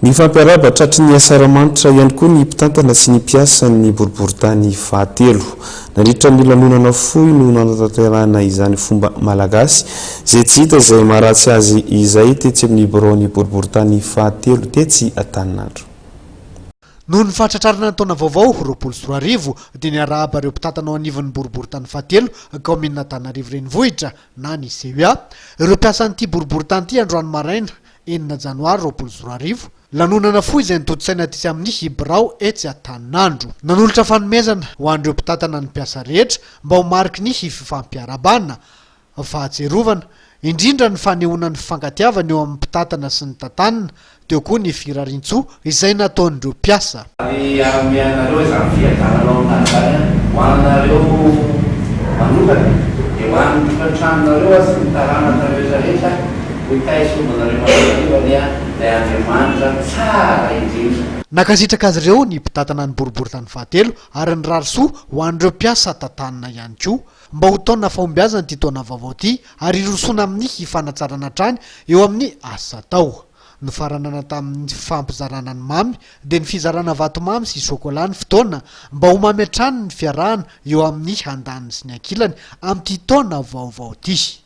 Ny fampiaraba tratry ny asaramanitra ihany koa ny mpitantana sy ny mpiasa ny boriboritany fahatelo. Nandritra ny lanonana fohy no nanatanterahana izany fomba malagasy izay tsy hita izay maharatsy azy izay tetsy amin'ny biraony boriboritany fahatelo tetsy Antananarivo. Noho ny fahatratrarana ny taona vaovao 2024 dia niarahaba ireo mpitantana ao anivon'ny boriboritany fahatelo kaominina Antananarivo renivohitra na ny CEA ireo mpiasa an'ity boriboritany ity androany maraina 9 janoary 2024 lanonana fohy izay nitotsaina aty amin'ny birao etsy Antananarivo. Nanolotra fanomezana ho an'ireo mpitantana ny mpiasa rehetra mba ho mariky ny fifampiarabana, fahatserovana, indrindra ny fanehoana ny fifankatiavana eo amin'ny mpitantana sy ny tantanana, teo koa ny firarian-tsoa izay nataon'ireo mpiasa. Amianareo izany fiadananao amin'izany ho anareo manokana dia ho an'ny tokantranonareo sy ny tarananareo rehetra ho hitaisomanareo manokana dia Andriamanitra tsara indrindra. Nakasitraka azy ireo ny mpitantana ny boriboritany fahatelo ary ny rarisoa ho an'ireo mpiasa tantanana ihany koa mba ho taona fahombiazana ity taona vaovao ity ary irosoana amin'ny fanatsarana hatrany eo amin'ny asa atao. Ny faranana tamin'ny fampizarana ny mamy dia ny fizarana vatomamy sy sokolà ny fotoana mba ho mamy hatrany ny fiarahana eo amin'ny handany sy ny ankilany amin'ity taona vaovao ity.